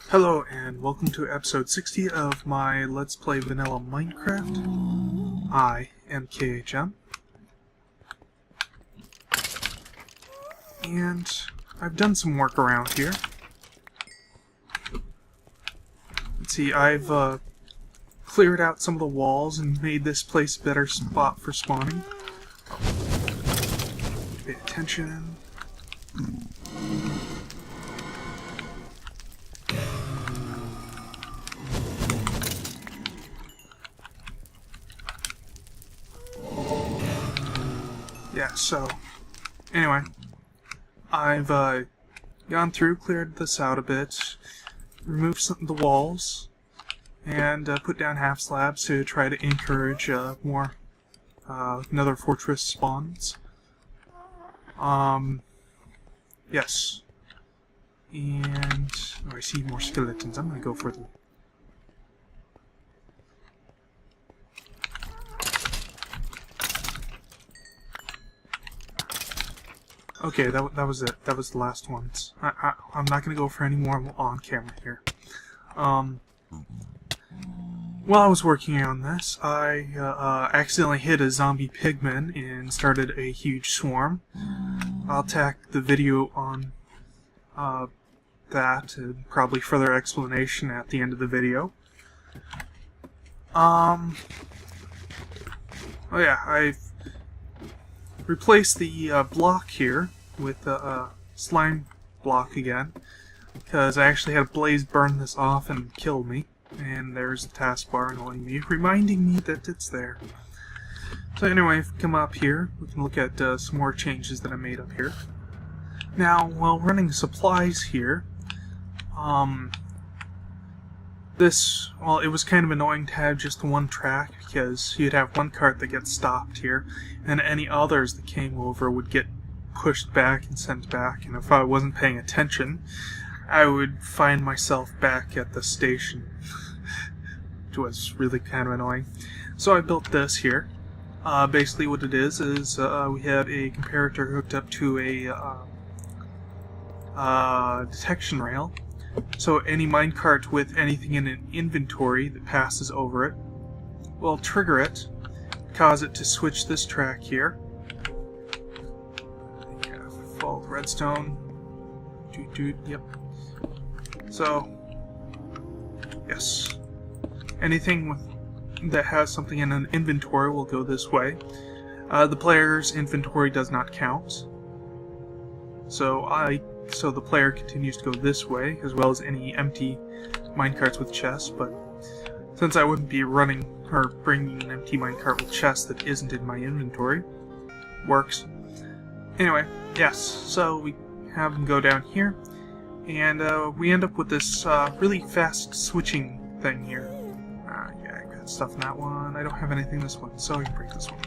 Hello and welcome to episode 60 of my Let's Play Vanilla Minecraft. I am KHM. And I've done some work around here. Let's see, I've cleared out some of the walls and made this place a better spot for spawning. Pay attention. Yeah, so, anyway, I've gone through, cleared this out a bit, removed some of the walls, and put down half slabs to try to encourage more Nether Fortress spawns. Yes. And, oh, I see more skeletons. I'm gonna go for them. Okay, that was it. That was the last ones. I'm not going to go for any more on camera here. While I was working on this, I accidentally hit a zombie pigman and started a huge swarm. I'll tack the video on that and probably further explanation at the end of the video. Oh yeah, I've replaced the block here with a slime block again, because I actually had Blaze burn this off and kill me, and there's the taskbar annoying me, reminding me that it's there. So anyway, if we come up here, we can look at some more changes that I made up here. Now, while running supplies here, it was kind of annoying to have just one track, because you'd have one cart that gets stopped here, and any others that came over would get pushed back and sent back, and if I wasn't paying attention, I would find myself back at the station, which was really kind of annoying. So I built this here. Basically what it is we have a comparator hooked up to a detection rail. So any minecart with anything in an inventory that passes over it will trigger it, cause it to switch this track here. Yeah, follow the redstone. Yep. So, yes. Anything that has something in an inventory will go this way. The player's inventory does not count. So the player continues to go this way, as well as any empty minecarts with chests, but since I wouldn't be running or bringing an empty minecart with chests that isn't in my inventory, works. Anyway, yes, so we have them go down here, and we end up with this really fast switching thing here. Yeah, I got stuff in that one. I don't have anything in this one, so we can break this one.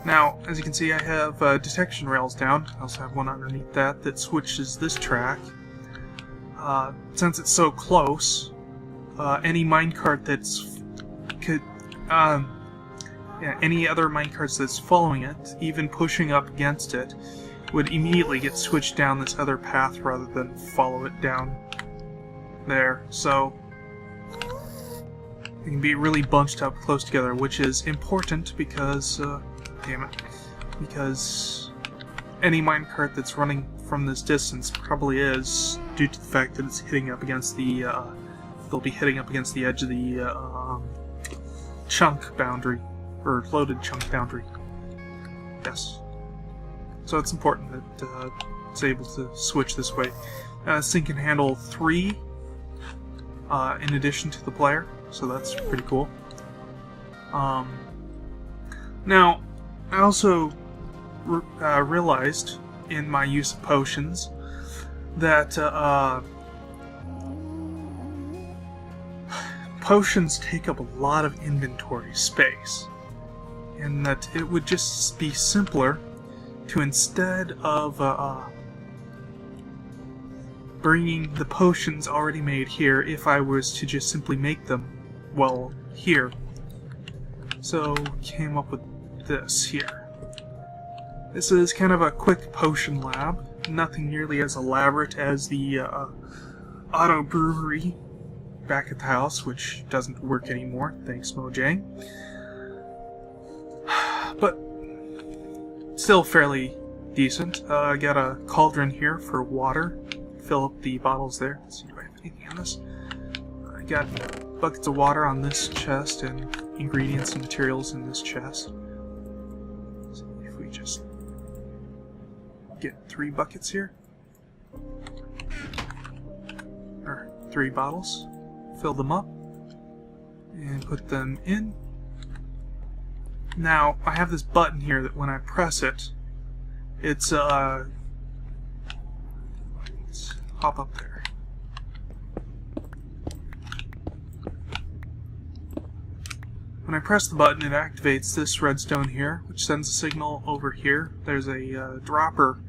Now, as you can see, I have detection rails down. I also have one underneath that switches this track. Since it's so close, any minecart any other minecarts that's following it, even pushing up against it, would immediately get switched down this other path rather than follow it down there. So they can be really bunched up close together, which is important because because any minecart that's running from this distance probably is, due to the fact that it's hitting up against the, they'll be hitting up against the edge of the chunk boundary, or loaded chunk boundary. Yes. So it's important that it's able to switch this way. This thing can handle 3 in addition to the player, so that's pretty cool. Now, I also realized in my use of potions that potions take up a lot of inventory space, and that it would just be simpler to, instead of bringing the potions already made here, if I was to just simply make them, well, here. So came up with this here. This is kind of a quick potion lab. nothing nearly as elaborate as the auto brewery back at the house, which doesn't work anymore, thanks Mojang. But still fairly decent. I got a cauldron here for water. Fill up the bottles there. Let's see if I have anything on this. I got buckets of water on this chest and ingredients and materials in this chest. So if we just get 3 buckets here, or 3 bottles, fill them up and put them in. Now I have this button here that when I press it, it's let's hop up there. When I press the button, it activates this redstone here, which sends a signal over here. There's a dropper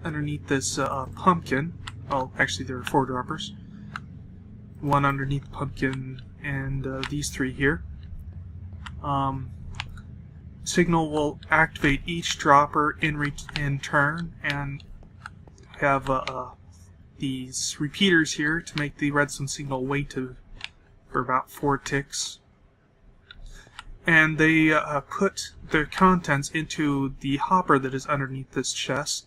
underneath this pumpkin. Well, actually there are 4 droppers. One underneath the pumpkin and these 3 here. Signal will activate each dropper in turn, and have these repeaters here to make the redstone signal wait for about 4 ticks. And they put the contents into the hopper that is underneath this chest.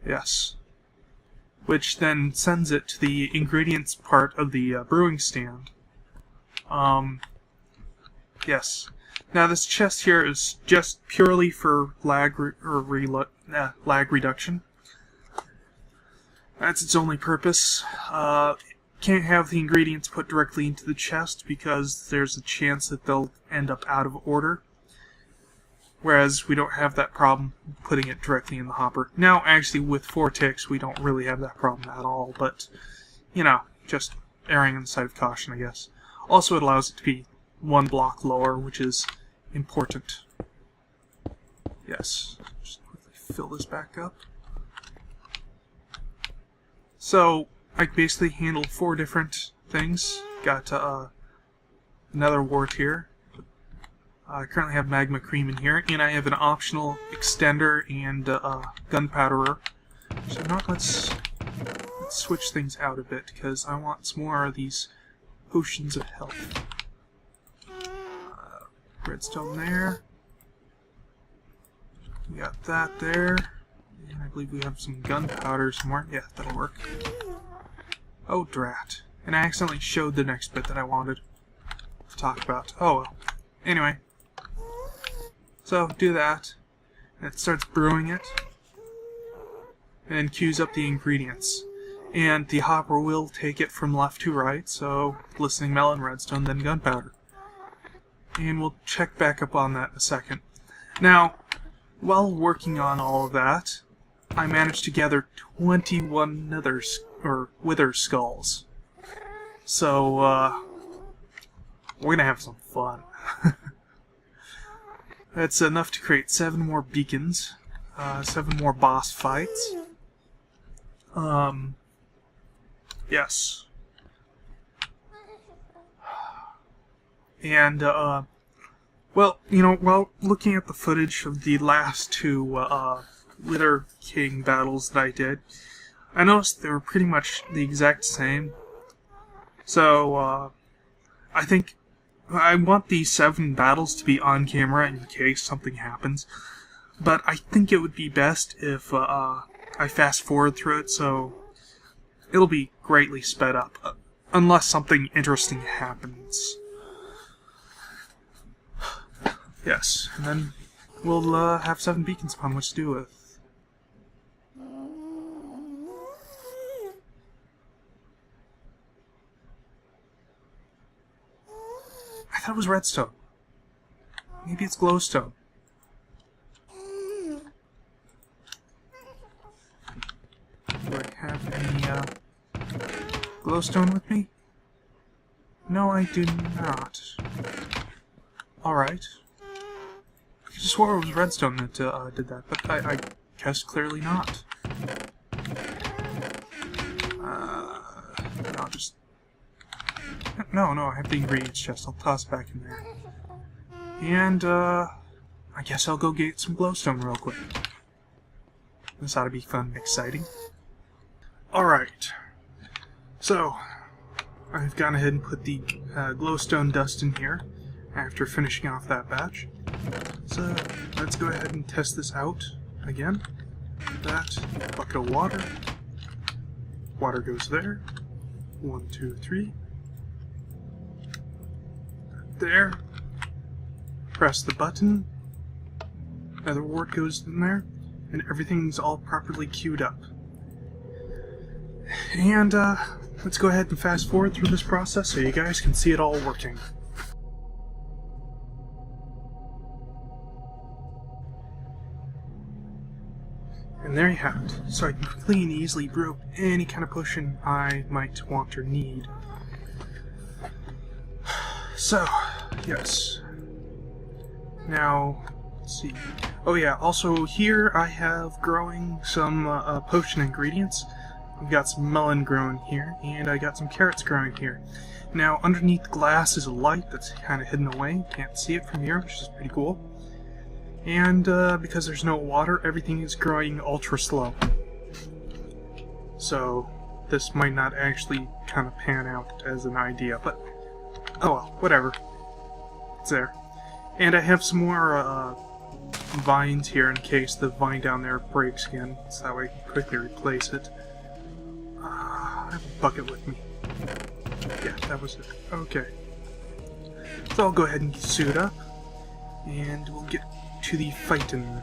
Yes. Which then sends it to the ingredients part of the brewing stand. Yes. Now this chest here is just purely for lag reduction. That's its only purpose. Can't have the ingredients put directly into the chest because there's a chance that they'll end up out of order. Whereas we don't have that problem putting it directly in the hopper. Now, actually, with 4 ticks, we don't really have that problem at all, but, you know, just erring on the side of caution, I guess. Also, it allows it to be 1 block lower, which is important. Yes. Just quickly fill this back up. So, I basically handled 4 different things. Got another wart here. I currently have magma cream in here, and I have an optional extender and gunpowderer. So now let's switch things out a bit, because I want some more of these potions of health. Redstone there. We got that there. And I believe we have some gunpowder somewhere. Yeah, that'll work. Oh, drat. And I accidentally showed the next bit that I wanted to talk about. Oh well. Anyway. So, do that. And it starts brewing it. And queues up the ingredients. And the hopper will take it from left to right, so glistening melon, redstone, then gunpowder. And we'll check back up on that in a second. Now, while working on all of that, I managed to gather 21 wither skulls. So, we're gonna have some fun. That's enough to create 7 more beacons, 7 more boss fights. Yes. And, well, you know, while looking at the footage of the last 2 Wither King battles that I did, I noticed they were pretty much the exact same. So, I think I want these 7 battles to be on camera in case something happens. But I think it would be best if I fast forward through it, so it'll be greatly sped up. Unless something interesting happens. Yes, and then we'll have 7 beacons upon which to do with. I thought it was redstone. Maybe it's glowstone. Do I have any glowstone with me? No, I do not. Alright. I just swore it was redstone that did that, but I guess clearly not. I'll just... No, I have the ingredients chest. I'll toss it back in there. And, I guess I'll go get some glowstone real quick. This ought to be fun and exciting. Alright, so I've gone ahead and put the glowstone dust in here after finishing off that batch. So let's go ahead and test this out again. That bucket of water. Water goes there. 1, 2, 3. There. Press the button. Another wart goes in there, and everything's all properly queued up. And let's go ahead and fast forward through this process so you guys can see it all working. And there you have it. So I can quickly and easily brew up any kind of potion I might want or need. So, yes. Now, let's see. Oh yeah, also here I have growing some potion ingredients. I've got some melon growing here, and I got some carrots growing here. Now, underneath the glass is a light that's kind of hidden away. You can't see it from here, which is pretty cool. And because there's no water, everything is growing ultra slow. So this might not actually kind of pan out as an idea, but oh well, whatever. It's there. And I have some more vines here in case the vine down there breaks again, so that way I can quickly replace it. I have a bucket with me. Yeah, that was it. Okay. So I'll go ahead and suit up, and we'll get to the fightin'.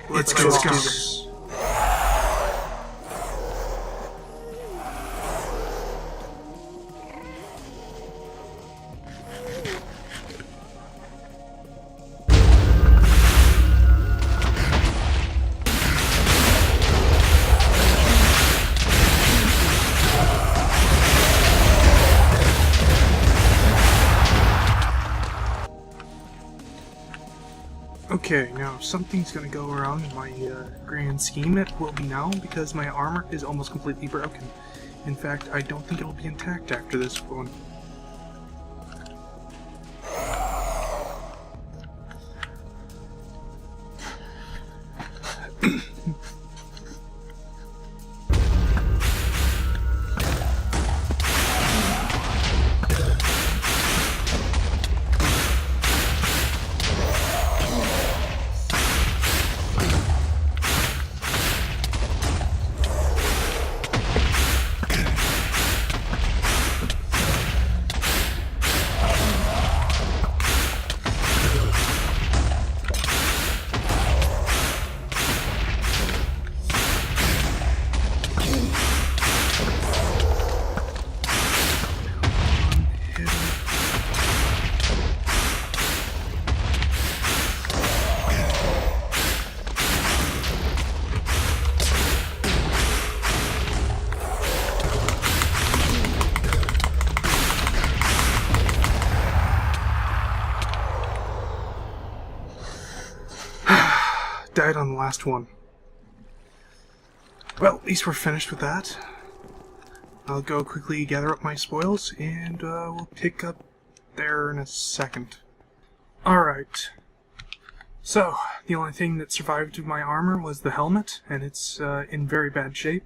Let's go. Okay, now if something's gonna go wrong in my grand scheme, it will be now, because my armor is almost completely broken. In fact, I don't think it'll be intact after this one. Died on the last one. Well, at least we're finished with that. I'll go quickly gather up my spoils, and we'll pick up there in a second. Alright. So, the only thing that survived of my armor was the helmet, and it's in very bad shape.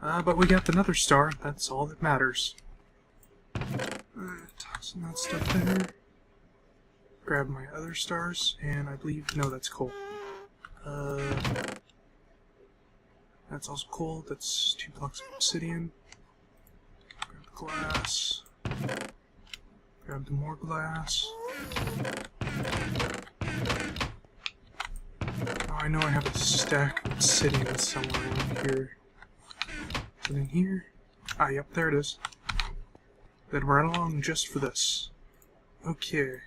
But we got the Nether Star, that's all that matters. Tossing that stuff there. Grab my other stars, and I believe, no, that's coal. That's also coal, that's 2 blocks of obsidian. Grab the glass. Grab the more glass. Oh, I know I have a stack of obsidian somewhere around here. Is it in here? Ah, yep, there it is. Then run along just for this. Okay.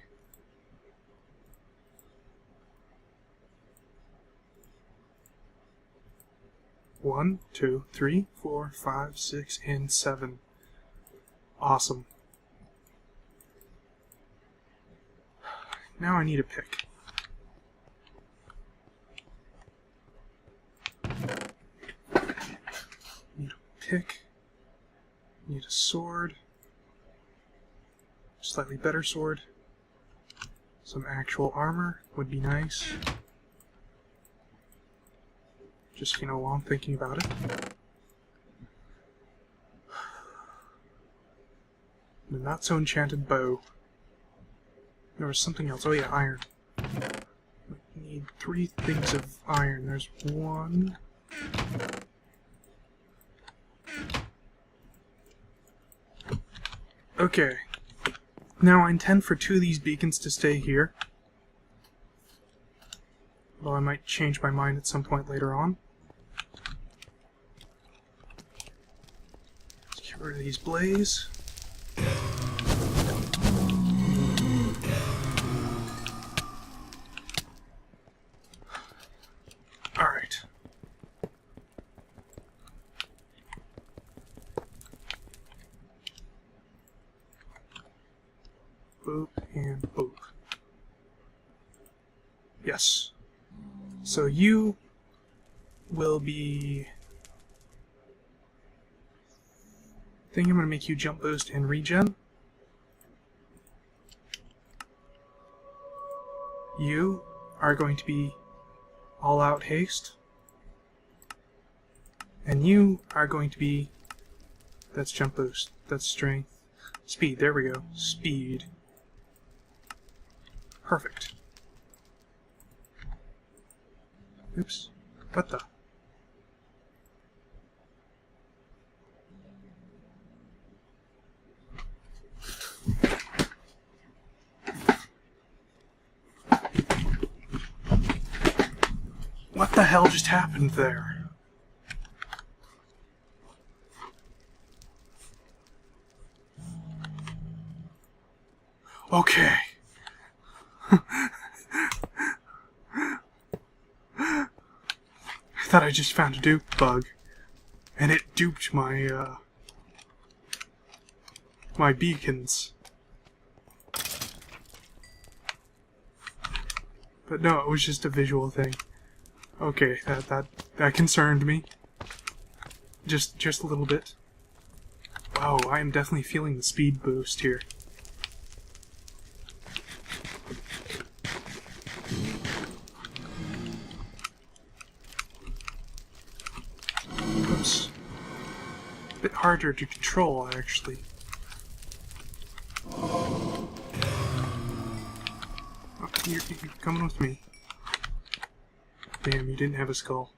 One, 2, 3, 4, 5, 6, and 7. Awesome. Now I need a pick. pick. Need a sword. Slightly better sword. Some actual armor would be nice. Just, you know, while I'm thinking about it. The not-so-enchanted bow. There was something else. Oh yeah, iron. We need 3 things of iron. There's 1. Okay. Now I intend for 2 of these beacons to stay here. Though I might change my mind at some point later on. Let's get rid of these blaze. Alright. Boop and boop. Yes. So you will be... I think I'm going to make you jump boost and regen. You are going to be all out haste. And you are going to be... That's jump boost. That's strength. Speed. There we go. Speed. Perfect. Oops. What the? What the hell just happened there? Okay. I thought I just found a dupe bug, and it duped my, my beacons. But no, it was just a visual thing. Okay, that concerned me. Just a little bit. Wow, I am definitely feeling the speed boost here. Oops. A bit harder to control, actually. Oh, you're coming with me. Damn, you didn't have a skull.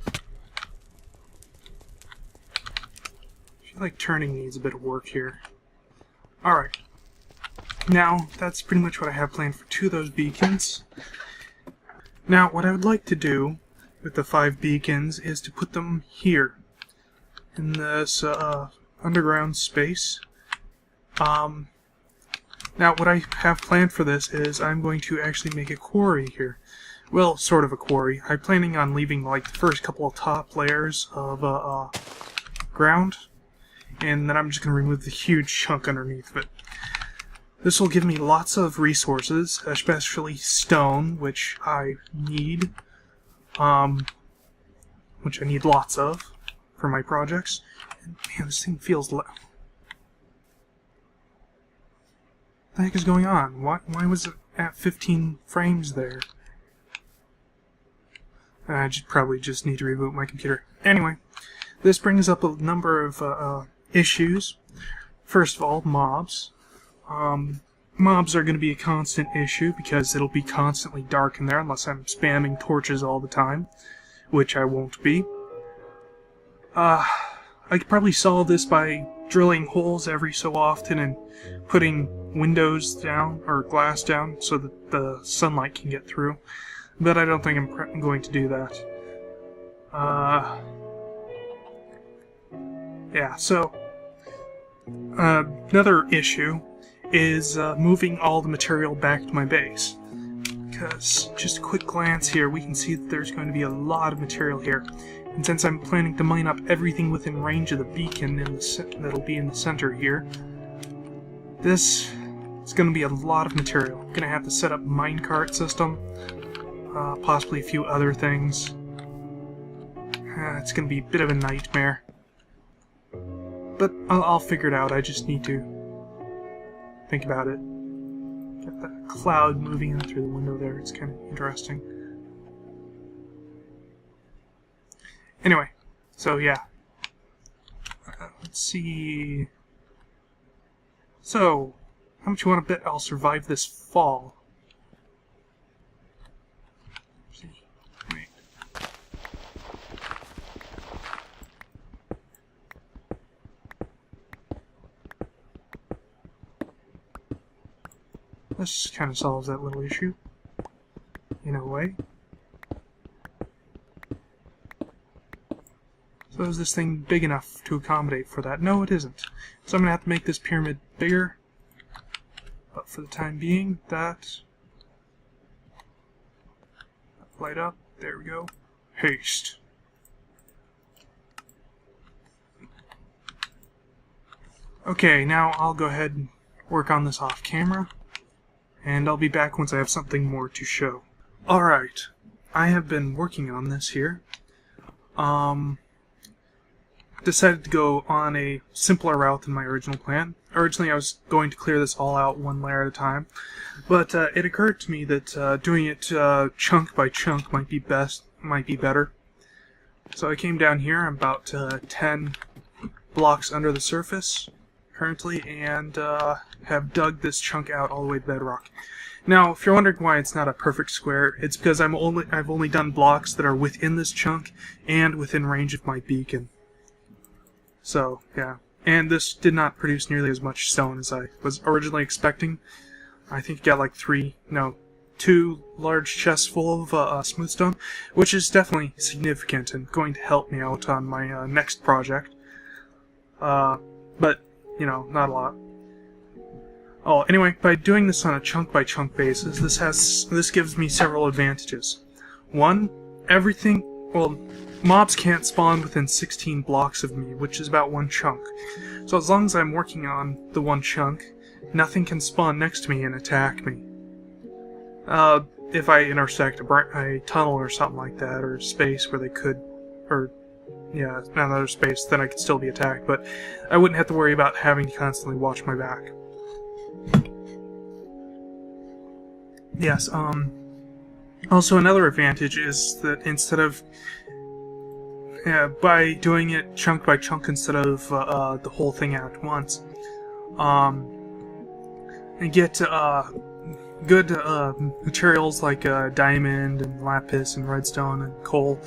I feel like turning needs a bit of work here. Alright. Now, that's pretty much what I have planned for 2 of those beacons. Now, what I would like to do with the 5 beacons is to put them here. In this, underground space. Now, what I have planned for this is I'm going to actually make a quarry here. Well, sort of a quarry. I'm planning on leaving like the first couple of top layers of ground, and then I'm just going to remove the huge chunk underneath of it. This will give me lots of resources, especially stone, which I need, lots of for my projects. And man, this thing feels What the heck is going on? Why was it at 15 frames there? I probably just need to reboot my computer. Anyway, this brings up a number of issues. First of all, mobs. Mobs are going to be a constant issue because it'll be constantly dark in there unless I'm spamming torches all the time, which I won't be. I could probably solve this by drilling holes every so often and putting windows down, or glass down, so that the sunlight can get through. But I don't think I'm going to do that. Yeah, so... another issue is moving all the material back to my base. Because, just a quick glance here, we can see that there's going to be a lot of material here. And since I'm planning to mine up everything within range of the beacon that'll be in the center here, this is going to be a lot of material. I'm going to have to set up a minecart system, possibly a few other things. It's going to be a bit of a nightmare. but I'll figure it out. I just need to think about it. Get that cloud moving in through the window there. It's kind of interesting. Anyway, so yeah. Let's see. So, how much you want to bet I'll survive this fall? Wait. This kind of solves that little issue, in a way. So is this thing big enough to accommodate for that? No, it isn't. So I'm going to have to make this pyramid bigger. But for the time being, that... light up. There we go. Haste. Okay, now I'll go ahead and work on this off camera. And I'll be back once I have something more to show. Alright. I have been working on this here. Decided to go on a simpler route than my original plan. Originally I was going to clear this all out one layer at a time, but it occurred to me that doing it chunk by chunk might be better. So I came down here. I'm about 10 blocks under the surface currently, and have dug this chunk out all the way to bedrock. Now, if you're wondering why it's not a perfect square, it's because I've only done blocks that are within this chunk and within range of my beacon. So, yeah. And this did not produce nearly as much stone as I was originally expecting. I think it got like 2 large chests full of smooth stone, which is definitely significant and going to help me out on my next project. But, you know, not a lot. Oh, anyway, by doing this on a chunk-by-chunk basis, this gives me several advantages. One, mobs can't spawn within 16 blocks of me, which is about 1 chunk. So as long as I'm working on the 1 chunk, nothing can spawn next to me and attack me. If I intersect a tunnel or something like that, or space where they could, or, yeah, another space, then I could still be attacked, but I wouldn't have to worry about having to constantly watch my back. Yes, also another advantage is that instead of by doing it chunk by chunk instead of the whole thing at once, and get good materials like diamond and lapis and redstone and coal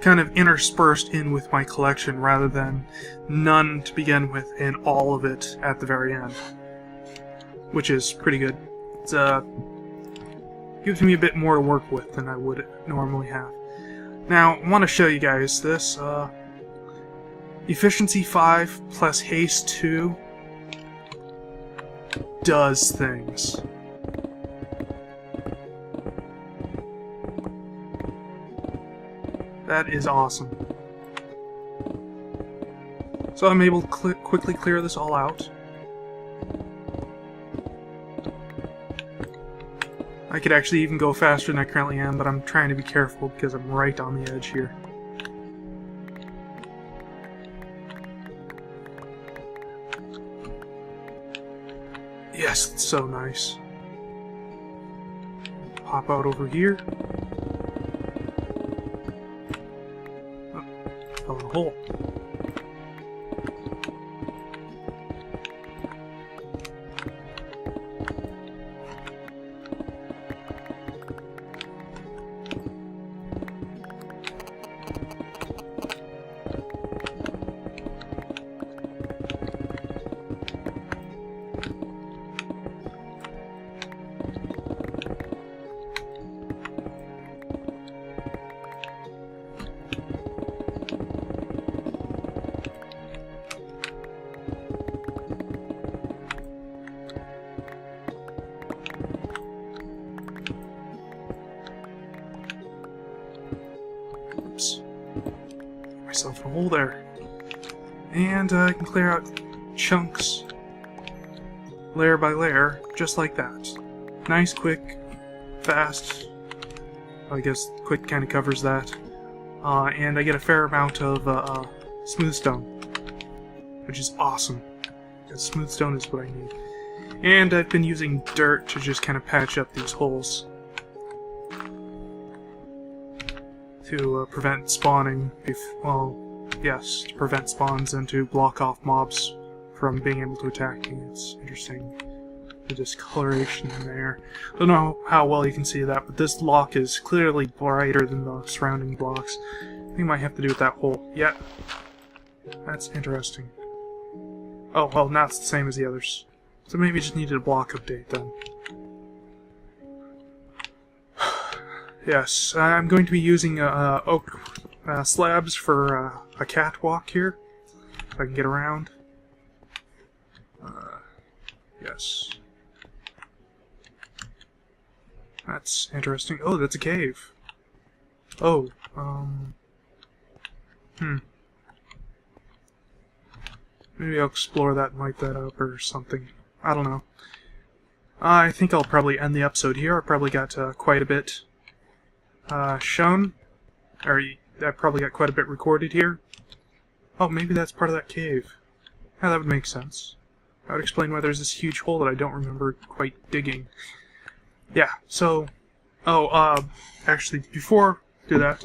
kind of interspersed in with my collection rather than none to begin with and all of it at the very end, which is pretty good. It's gives me a bit more to work with than I would normally have. Now, I want to show you guys this. Efficiency 5 plus Haste 2 does things. That is awesome. So I'm able to quickly clear this all out. I could actually even go faster than I currently am, but I'm trying to be careful because I'm right on the edge here. Yes, it's so nice. Pop out over here. Oh, fell in a hole. Myself a hole there. And I can clear out chunks layer by layer, just like that. Nice, quick, fast. I guess quick kind of covers that. And I get a fair amount of smooth stone. which is awesome. Because smooth stone is what I need. And I've been using dirt to just kind of patch up these holes. To prevent spawning, yes, to prevent spawns and to block off mobs from being able to attack me. It's interesting. The discoloration there. I don't know how well you can see that, but this block is clearly brighter than the surrounding blocks. I think it might have to do with that hole. Yeah. That's interesting. Oh, well, now it's the same as the others. So maybe just needed a block update then. Yes, I'm going to be using oak slabs for a catwalk here, so I can get around. Yes. That's interesting. Oh, that's a cave. Oh, maybe I'll explore that and light that up or something. I don't know. I think I'll probably end the episode here. I probably got quite a bit shown. Or I probably got quite a bit recorded here. Oh, maybe that's part of that cave. Yeah, that would make sense. That would explain why there's this huge hole that I don't remember quite digging. Yeah, so... Oh, actually, before I do that,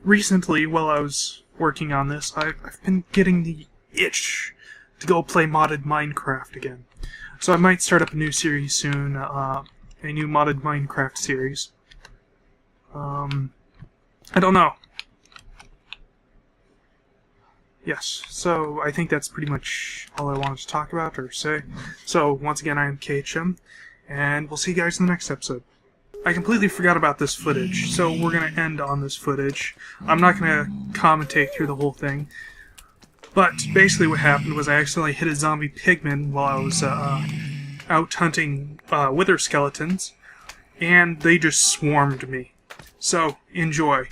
recently, while I was working on this, I've been getting the itch to go play modded Minecraft again. So I might start up a new series soon, a new modded Minecraft series. I don't know. Yes, so I think that's pretty much all I wanted to talk about or say. So, once again, I am KHM, and we'll see you guys in the next episode. I completely forgot about this footage, so we're going to end on this footage. I'm not going to commentate through the whole thing. But basically what happened was I accidentally hit a zombie pigman while I was out hunting wither skeletons, and they just swarmed me. So, enjoy.